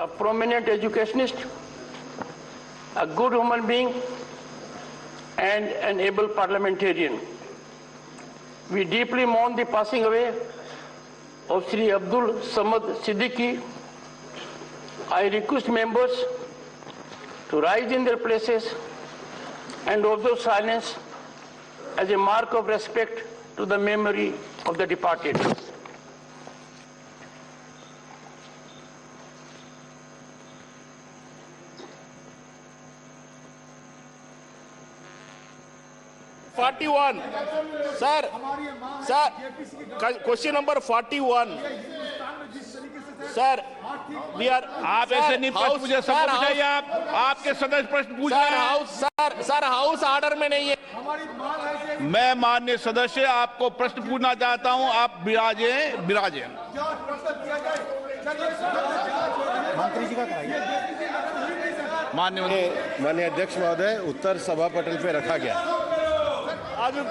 a prominent educationist, a good human being, and an able parliamentarian. We deeply mourn the passing away of Sri Abdul Samad Siddiqui. I request members to rise in their places and observe silence as a mark of respect to the memory of the departed. Sir, question number 41. Sir, we are. आप ऐसे नहीं प्रश्न पूछे, सबको पूछाइए आप। आपके सदस्य प्रश्न पूछ रहे हैं। सर हाउस ऑर्डर में नहीं है। मैं माननीय सदस्य आपको प्रश्न पूछना चाहता हूं, आप विराजे। मंत्री जी का कराइए। माननीय अध्यक्ष महोदय, उत्तर सभा पटल पे रखा गया। लागू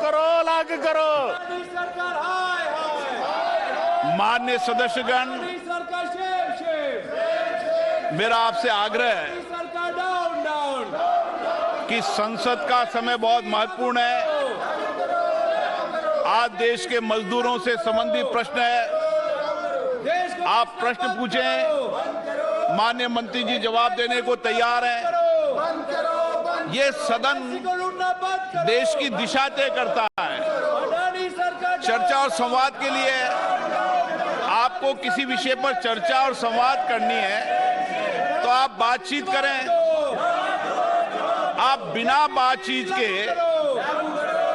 करो। माननीय सदस्यगण, मेरा आपसे आग्रह है कि संसद का समय बहुत महत्वपूर्ण है। आज देश के मजदूरों से संबंधित प्रश्न है। आप प्रश्न पूछें, माननीय मंत्री जी जवाब देने को तैयार हैं। ये सदन देश की दिशा तय करता है। चर्चा और संवाद के लिए आपको किसी विषय पर चर्चा और संवाद करनी है तो आप बातचीत करें। आप बिना बातचीत के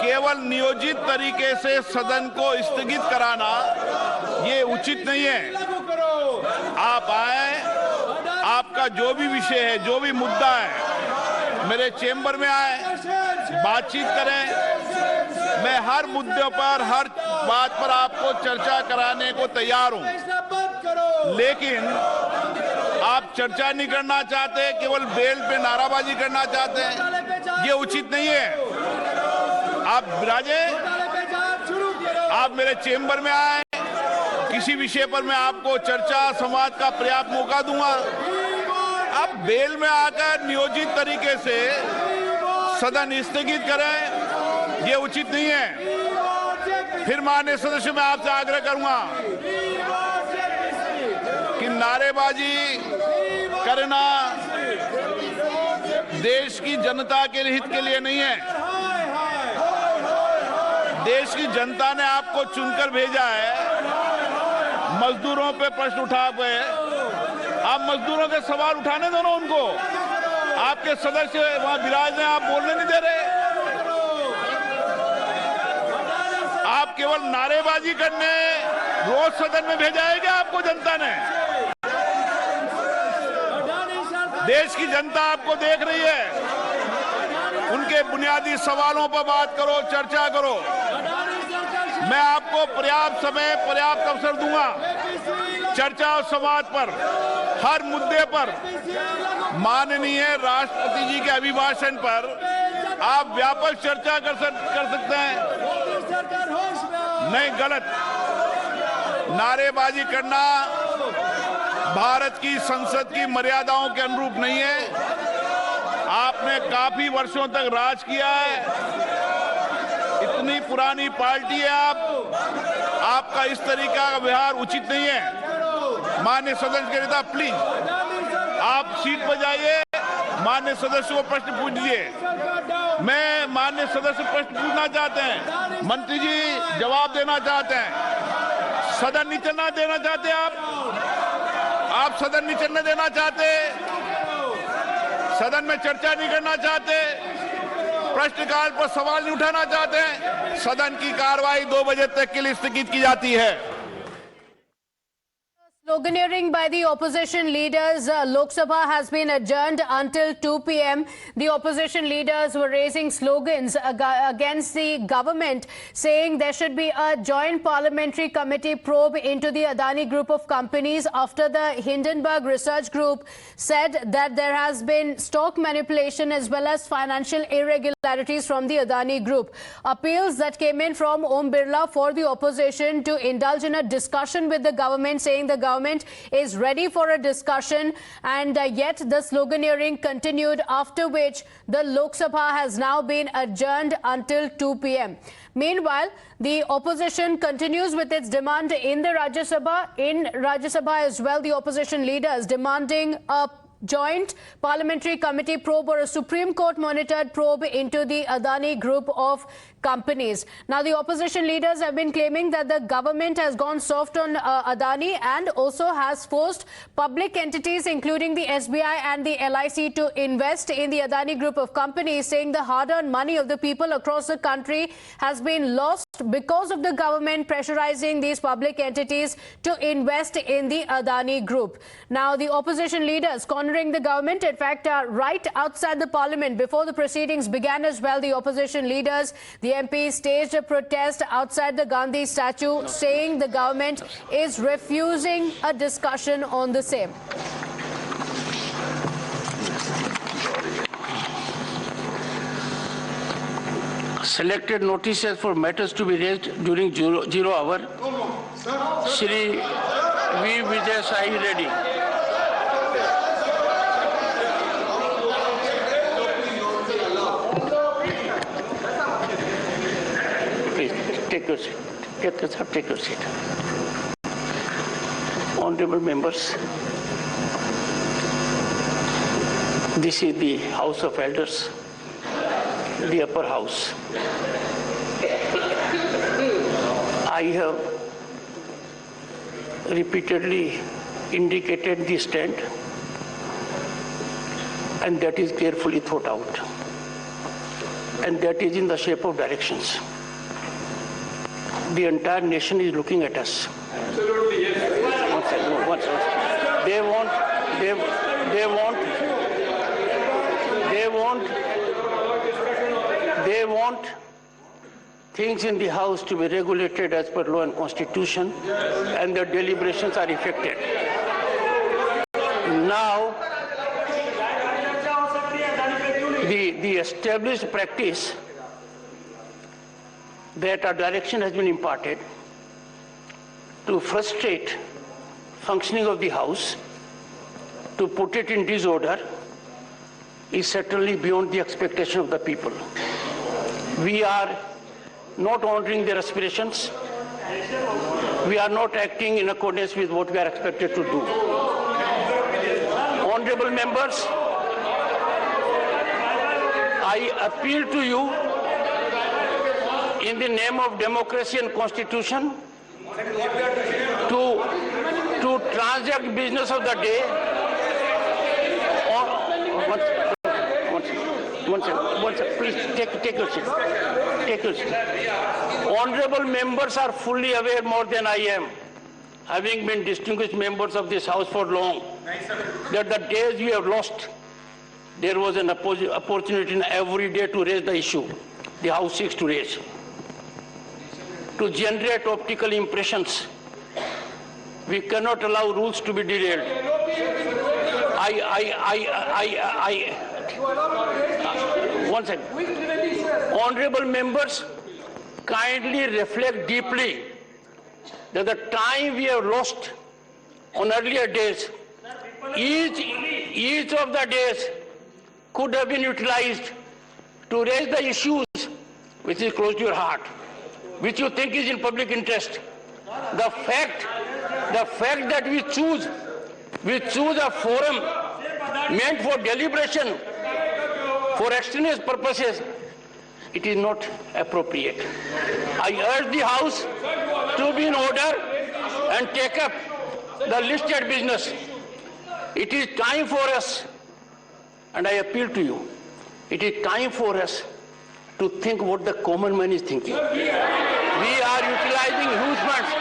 केवल नियोजित तरीके से सदन को स्थगित कराना ये उचित नहीं है। आप आए, आपका जो भी विषय है, जो भी मुद्दा है, मेरे चेंबर में आए, बातचीत करें। मैं हर मुद्दे पर, हर बात पर आपको चर्चा कराने को तैयार हूं। लेकिन आप चर्चा नहीं करना चाहते, केवल बेल पे नाराबाजी करना चाहते हैं, ये उचित नहीं है। आप विराजे, आप मेरे चेंबर में आए, किसी विषय पर मैं आपको चर्चा संवाद का पर्याप्त मौका दूंगा। आप बेल में आकर नियोजित तरीके से सदन स्थगित करें, ये उचित नहीं है। फिर माननीय सदस्य, मैं आपसे आग्रह करूंगा कि नारेबाजी करना देश की जनता के हित के लिए नहीं है। देश की जनता ने आपको चुनकर भेजा है। मजदूरों पे प्रश्न उठा हुए, आप मजदूरों के सवाल उठाने दो ना उनको। आपके सदस्य वहां विराज हैं, आप बोलने नहीं दे रहे। आप केवल नारेबाजी करने रोज सदन में भेजा है क्या आपको जनता ने? देश की जनता आपको देख रही है। उनके बुनियादी सवालों पर बात करो, चर्चा करो। मैं आपको पर्याप्त समय, पर्याप्त अवसर दूंगा चर्चा और संवाद पर, हर मुद्दे पर। माननीय राष्ट्रपति जी के अभिभाषण पर आप व्यापक चर्चा कर सकते हैं। नहीं, गलत। नारेबाजी करना भारत की संसद की मर्यादाओं के अनुरूप नहीं है। आपने काफी वर्षों तक राज किया है, इतनी पुरानी पार्टी है आपका इस तरीका का व्यवहार उचित नहीं है। माननीय सदस्य के नेता, प्लीज आप सीट पर जाइए, माननीय सदस्य को प्रश्न पूछ लीजिए। मैं माननीय सदस्य प्रश्न पूछना चाहते हैं, मंत्री जी जवाब देना चाहते हैं। सदन नहीं चलना देना चाहते आप सदन नहीं चलने देना चाहते, सदन में चर्चा नहीं करना चाहते, प्रश्नकाल पर सवाल नहीं उठाना चाहते हैं। सदन की कार्रवाई 2 बजे तक के लिए स्थगित की जाती है। Sloganeering by the opposition leaders, Lok Sabha has been adjourned until 2 p.m. The opposition leaders were raising slogans against the government, saying there should be a Joint Parliamentary Committee probe into the Adani Group of companies after the Hindenburg Research Group said that there has been stock manipulation as well as financial irregularities from the Adani Group. Appeals that came in from Om Birla for the opposition to indulge in a discussion with the government, saying the government government is ready for a discussion, and yet the sloganeering continued, after which the Lok Sabha has now been adjourned until 2 p.m. Meanwhile, the opposition continues with its demand in the Rajya Sabha. In Rajya Sabha as well, the opposition leaders demanding a Joint Parliamentary Committee probe or a Supreme Court monitored probe into the Adani Group of companies. Now, the opposition leaders have been claiming that the government has gone soft on Adani and also has forced public entities, including the SBI and the LIC, to invest in the Adani Group of companies, saying the hard-earned money of the people across the country has been lost because of the government pressurizing these public entities to invest in the Adani Group. Now, the opposition leaders cornering the government, in fact, right outside the parliament before the proceedings began as well, the opposition leaders, the MPs staged a protest outside the Gandhi statue, saying the government is refusing a discussion on the same. Selected notices for matters to be raised during zero hour. Shri V. Vijay Sai Reddy. Please take your seat. Take your seat. Honorable members, this is the House of Elders, the upper house. I have repeatedly indicated the stand, and that is carefully thought out, and that is in the shape of directions. The entire nation is looking at us. Absolutely, yes. They want things in the House to be regulated as per law and constitution, and the deliberations are effected. Now, the established practice that a direction has been imparted to frustrate functioning of the House, to put it in disorder, is certainly beyond the expectation of the people. We are not honoring their aspirations. We are not acting in accordance with what we are expected to do. Honorable members, I appeal to you in the name of democracy and constitution to transact business of the day. One second, please take your seat. Take your seat. Honorable members are fully aware, more than I am, having been distinguished members of this House for long, that the days we have lost, there was an opportunity in every day to raise the issue the House seeks to raise, to generate optical impressions. We cannot allow rules to be derailed. One second. Honorable members, kindly reflect deeply that the time we have lost on earlier days, each of the days could have been utilized to raise the issues which is close to your heart, which you think is in public interest. The fact that we choose a forum meant for deliberation for extraneous purposes, it is not appropriate. I urge the House to be in order and take up the listed business. It is time for us, and I appeal to you, it is time for us to think what the common man is thinking. We are utilizing huge funds.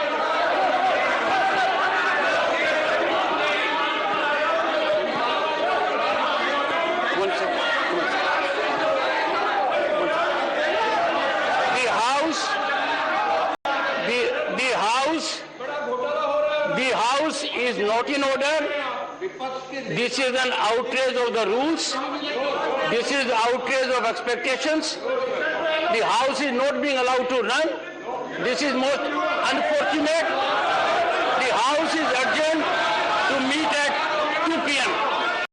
The House is not in order. This is an outrage of the rules. This is outrage of expectations. The House is not being allowed to run. This is most unfortunate. The House is adjourned to meet at 2 p.m.